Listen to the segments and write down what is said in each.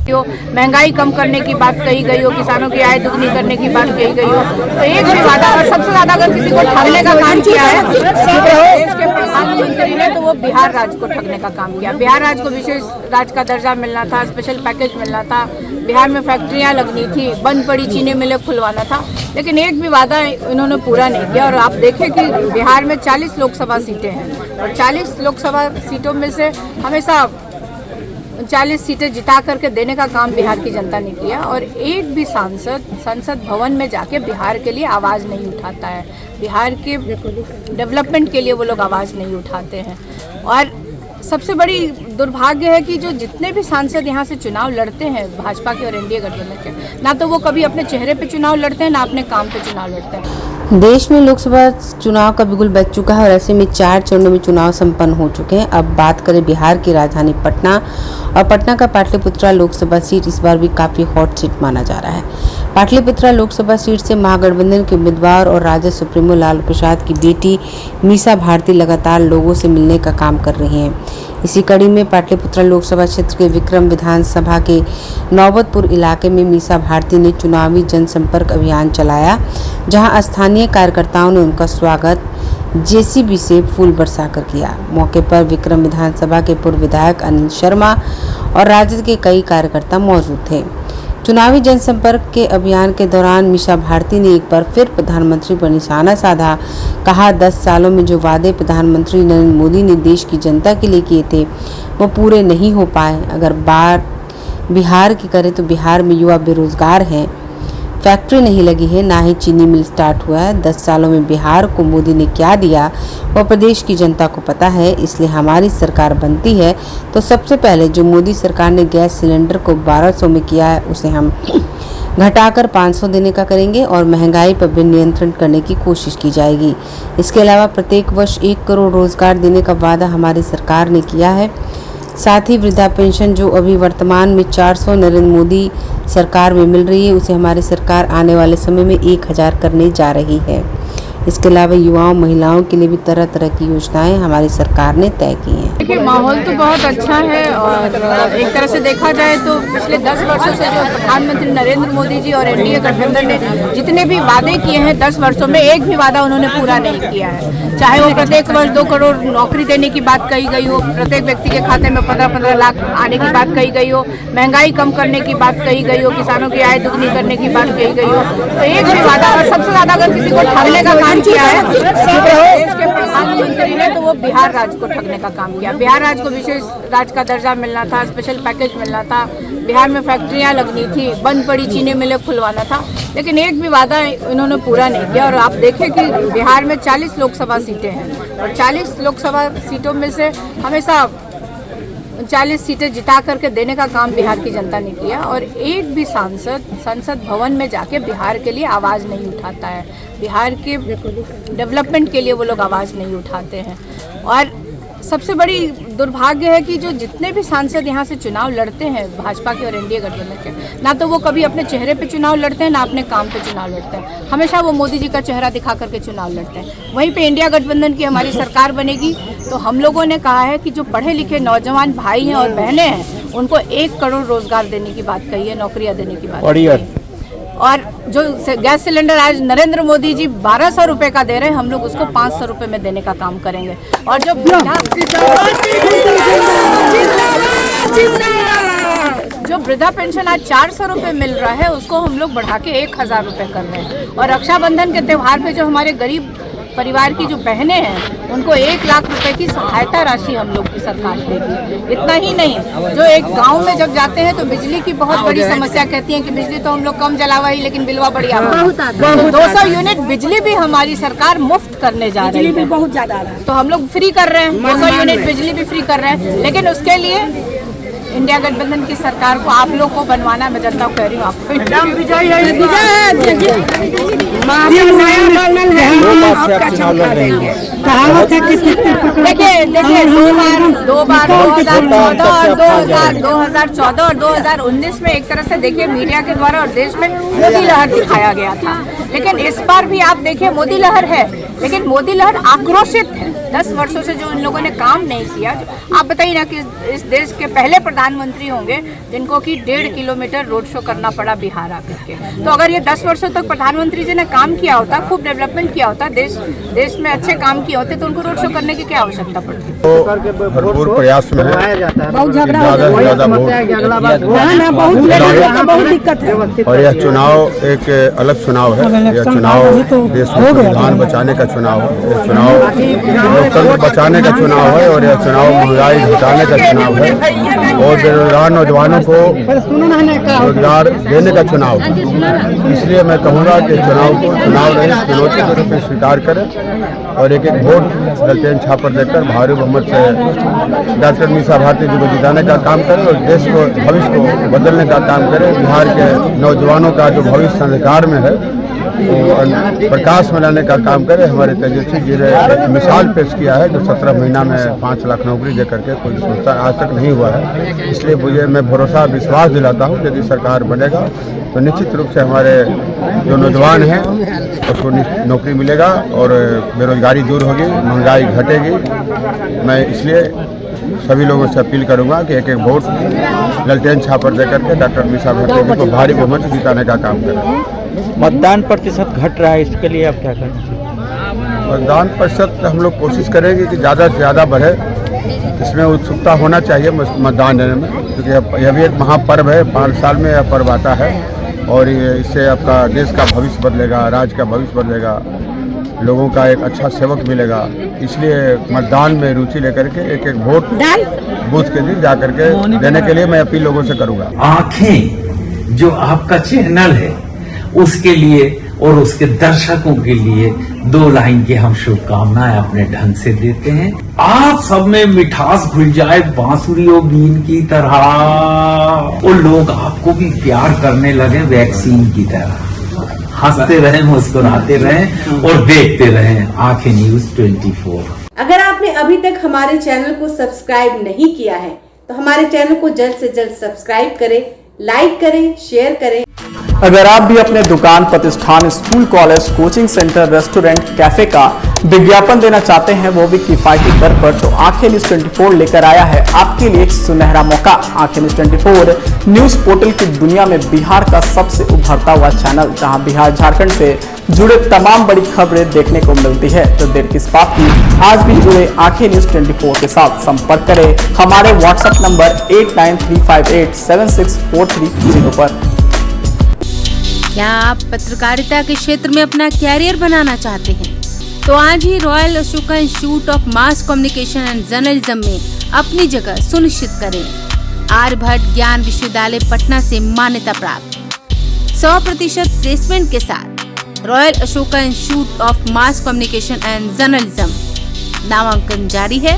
महंगाई कम करने की बात कही गई हो, किसानों की आय दुगनी करने की बात कही गई हो, तो एक भी वादा, और सबसे ज्यादा अगर किसी को ठगने का काम किया है देश के प्रधानमंत्री ने, तो वो बिहार राज्य को ठगने का काम किया। बिहार राज्य को विशेष राज्य का दर्जा मिलना था, स्पेशल पैकेज मिलना था, बिहार में फैक्ट्रियां लगनी थी, बंद पड़ी चीनी मिलें खुलवाना था, लेकिन एक भी वादा इन्होंने पूरा नहीं किया। और आप देखें कि बिहार में 40 लोकसभा सीटें हैं और 40 लोकसभा सीटों में से हमेशा 40 सीटें जिता करके देने का काम बिहार की जनता ने किया, और एक भी सांसद संसद भवन में जाके बिहार के लिए आवाज़ नहीं उठाता है, बिहार के डेवलपमेंट के लिए वो लोग आवाज़ नहीं उठाते हैं। और सबसे बड़ी दुर्भाग्य है कि जो जितने भी सांसद यहाँ से चुनाव लड़ते हैं भाजपा के और एनडीए गठबंधन के, ना तो वो कभी अपने चेहरे पे चुनाव लड़ते हैं, ना अपने काम पे चुनाव लड़ते हैं। देश में लोकसभा चुनाव का बिगुल बज चुका है और ऐसे में 4 चरणों में चुनाव संपन्न हो चुके हैं। अब बात करें बिहार की राजधानी पटना, और पटना का पाटलिपुत्रा लोकसभा सीट इस बार भी काफी हॉट सीट माना जा रहा है। पाटलिपुत्रा लोकसभा सीट से महागठबंधन के उम्मीदवार और राजद सुप्रीमो लालू प्रसाद की बेटी मीसा भारती लगातार लोगों से मिलने का काम कर रही हैं। इसी कड़ी में पाटलिपुत्रा लोकसभा क्षेत्र के विक्रम विधानसभा के नौबतपुर इलाके में मीसा भारती ने चुनावी जनसंपर्क अभियान चलाया, जहां स्थानीय कार्यकर्ताओं ने उनका स्वागत जेसीबी से फूल बरसाकर किया। मौके पर विक्रम विधानसभा के पूर्व विधायक अनिल शर्मा और राजद के कई कार्यकर्ता मौजूद थे। चुनावी जनसंपर्क के अभियान के दौरान मीसा भारती ने एक बार फिर प्रधानमंत्री पर निशाना साधा। कहा, 10 सालों में जो वादे प्रधानमंत्री नरेंद्र मोदी ने देश की जनता के लिए किए थे वो पूरे नहीं हो पाए। अगर बात बिहार की करें तो बिहार में युवा बेरोजगार हैं, फैक्ट्री नहीं लगी है, ना ही चीनी मिल स्टार्ट हुआ है। 10 सालों में बिहार को मोदी ने क्या दिया वह प्रदेश की जनता को पता है, इसलिए हमारी सरकार बनती है तो सबसे पहले जो मोदी सरकार ने गैस सिलेंडर को 1200 में किया है उसे हम घटाकर 500 देने का करेंगे और महंगाई पर भी नियंत्रण करने की कोशिश की जाएगी। इसके अलावा प्रत्येक वर्ष 1 करोड़ रोजगार देने का वादा हमारी सरकार ने किया है। साथ ही वृद्धा पेंशन जो अभी वर्तमान में 400 नरेंद्र मोदी सरकार में मिल रही है, उसे हमारी सरकार आने वाले समय में 1000 करने जा रही है। इसके अलावा युवाओं महिलाओं के लिए भी तरह तरह की योजनाएं हमारी सरकार ने तय की हैं। देखिए, माहौल तो बहुत अच्छा है और एक तरह से देखा जाए तो पिछले 10 वर्षों से जो प्रधानमंत्री नरेंद्र मोदी जी और एनडीए गठबंधन ने जितने भी वादे किए हैं 10 वर्षों में, एक भी वादा उन्होंने पूरा नहीं किया है। चाहे वो प्रत्येक वर्ष 2 करोड़ नौकरी देने की बात कही गई हो, प्रत्येक व्यक्ति के खाते में 15-15 लाख आने की बात कही गई हो, महंगाई कम करने की बात कही गई हो, किसानों की आय दुगनी करने की बात कही गई हो, तो एक भी वादा, और सबसे ज्यादा अगर किसी को ठगने का काम किया है देश के प्रधानमंत्री ने, तो वो बिहार राज्य को ठगने का काम किया। बिहार राज्य को विशेष राज्य का दर्जा मिलना था, स्पेशल पैकेज मिलना था, बिहार में फैक्ट्रियां लगनी थी, बंद पड़ी चीनी मिलें खुलवाना था, लेकिन एक भी वादा इन्होंने पूरा नहीं किया। और आप देखें कि बिहार में 40 लोकसभा सीटें हैं और 40 लोकसभा सीटों में से हमेशा 40 सीटें जिता करके देने का काम बिहार की जनता ने किया, और एक भी सांसद संसद भवन में जाके बिहार के लिए आवाज़ नहीं उठाता है, बिहार के डेवलपमेंट के लिए वो लोग आवाज़ नहीं उठाते हैं। और सबसे बड़ी दुर्भाग्य है कि जो जितने भी सांसद यहाँ से चुनाव लड़ते हैं भाजपा के और एनडीए गठबंधन के, ना तो वो कभी अपने चेहरे पे चुनाव लड़ते हैं, ना अपने काम पे चुनाव लड़ते हैं, हमेशा वो मोदी जी का चेहरा दिखा करके चुनाव लड़ते हैं। वहीं पे इंडिया गठबंधन की हमारी सरकार बनेगी तो हम लोगों ने कहा है कि जो पढ़े लिखे नौजवान भाई हैं और बहनें हैं उनको 1 करोड़ रोजगार देने की बात कही है, नौकरियाँ देने की बात कही है। और जो गैस सिलेंडर आज नरेंद्र मोदी जी 1200 रुपए का दे रहे हैं, हम लोग उसको 500 रुपए में देने का काम करेंगे। और जो वृद्धा पेंशन आज 400 रुपए मिल रहा है उसको हम लोग बढ़ा के 1000 रुपए कर रहे हैं। और रक्षाबंधन के त्यौहार पे जो हमारे गरीब परिवार की जो बहनें हैं उनको 1 लाख रुपए की सहायता राशि हम लोग की सरकार देगी। इतना ही नहीं, जो एक गांव में जब जाते हैं तो बिजली की बहुत बड़ी समस्या कहती है कि बिजली तो हम लोग कम जलावा ही, लेकिन बिलवा बड़ी आ रहा है। 200 यूनिट बिजली भी हमारी सरकार मुफ्त करने जा रही है, बहुत ज्यादा तो हम लोग फ्री कर रहे हैं, 200 यूनिट बिजली भी फ्री कर रहे हैं। लेकिन उसके लिए इंडिया गठबंधन की सरकार को आप लोग को बनवाना, मैं जनता को कह रही हूँ आपको। देखिए 2014 और 2019 में एक तरह से देखिए मीडिया के द्वारा और देश में मोदी लहर दिखाया गया था, लेकिन इस बार भी आप देखिए मोदी लहर है, लेकिन मोदी लहर आक्रोशित है। 10 वर्षों से जो इन लोगों ने काम नहीं किया, आप बताइए ना कि इस देश के पहले प्रधानमंत्री होंगे जिनको कि 1.5 किलोमीटर रोड शो करना पड़ा बिहार आकर के। तो अगर ये 10 वर्षों तक प्रधानमंत्री जी ने काम किया होता, खूब डेवलपमेंट किया होता, देश में अच्छे काम किए होते, तो उनको रोड शो करने की क्या आवश्यकता पड़ती? तो भरपूर प्रयास में है, बहुत झगड़ा बहुत दिक्कत है। और यह चुनाव एक अलग चुनाव है। यह चुनाव देश में संविधान बचाने का चुनाव है, यह चुनाव लोकतंत्र बचाने का चुनाव है, और यह चुनाव महंगाई घटाने का चुनाव है, और बेरोजगार नौजवानों को रोजगार देने का चुनाव है। इसलिए मैं कहूँगा कि चुनाव नहीं चुनौती के रूप में स्वीकार करें, और एक वोट ललटेन छापर देकर भारी बहुमत से डॉक्टर मीसा भारती जी को जिताने का काम करें, और देश को भविष्य को बदलने का काम करें। बिहार के नौजवानों का जो भविष्य अंधकार में है वो प्रकाश में लाने का काम करें। हमारे तेजस्वी जी ने एक मिसाल पेश किया है, जो 17 महीना में 5 लाख नौकरी दे करके कोई संस्था आज तक नहीं हुआ है। इसलिए मैं भरोसा विश्वास दिलाता हूँ, यदि सरकार बनेगा तो निश्चित रूप से हमारे जो नौजवान हैं उसको नौकरी मिलेगा, और बेरोजगारी दूर होगी, महंगाई घटेगी। मैं इसलिए सभी लोगों से अपील करूंगा कि एक वोट ललटेन छापर देकर के डॉक्टर मीसा भारती जी को भारी बहुमत से जिताने का काम करें। मतदान प्रतिशत घट रहा है, इसके लिए आप क्या करना चाहिए? मतदान प्रतिशत हम लोग कोशिश करेंगे कि ज़्यादा से ज़्यादा बढ़े। इसमें उत्सुकता होना चाहिए मतदान देने में, क्योंकि यह भी एक महापर्व है। 5 साल में यह पर्व आता है, और इससे आपका देश का भविष्य बदलेगा, राज्य का भविष्य बदलेगा, लोगों का एक अच्छा सेवक मिलेगा। इसलिए मतदान में रुचि लेकर के एक वोट बूथ के दिन जाकर के देने के लिए मैं अपील लोगों से करूंगा। आंखें जो आपका चैनल है उसके लिए और उसके दर्शकों के लिए 2 लाइन की हम शुभकामनाएं अपने ढंग से देते हैं। आप सब में मिठास घुल जाए बांसुरी और बीन की तरह, और लोग आपको भी प्यार करने लगे वैक्सीन की तरह। हंसते रहें, मुस्कुराते रहें और देखते रहें आंखें न्यूज 24। अगर आपने अभी तक हमारे चैनल को सब्सक्राइब नहीं किया है तो हमारे चैनल को जल्द से जल्द सब्सक्राइब करें, लाइक करें, शेयर करें। अगर आप भी अपने दुकान, प्रतिष्ठान, school, college, coaching centre, restaurant, cafe का विज्ञापन देना चाहते हैं, वो भी किफायती दर पर, तो आंखें न्यूज 24 लेकर आया है आपके लिए एक सुनहरा मौका। आंखें न्यूज 24 न्यूज पोर्टल की दुनिया में बिहार का सबसे उभरता हुआ चैनल, जहां बिहार झारखंड से जुड़े तमाम बड़ी खबरें देखने को मिलती है। तो देर किस बात की, आज भी जुड़े आंखें न्यूज 24 के साथ। संपर्क करें हमारे व्हाट्सएप नंबर 8935876430 पर। क्या आप पत्रकारिता के क्षेत्र में अपना कैरियर बनाना चाहते हैं? तो आज ही royal Ashoka institute of mass communication and journalism में अपनी जगह सुनिश्चित करें। आर्यभट्ट ज्ञान विश्वविद्यालय पटना से मान्यता प्राप्त 100% प्लेसमेंट के साथ royal Ashoka institute of mass communication and journalism नामांकन जारी है।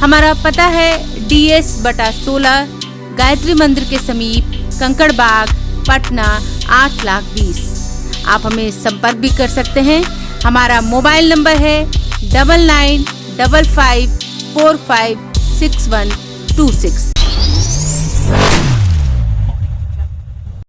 हमारा पता है DS/16 गायत्री मंदिर के समीप, कंकड़ बाग, पटना 8,20,000। आप हमें संपर्क भी कर सकते हैं। हमारा मोबाइल नंबर है 9955456126।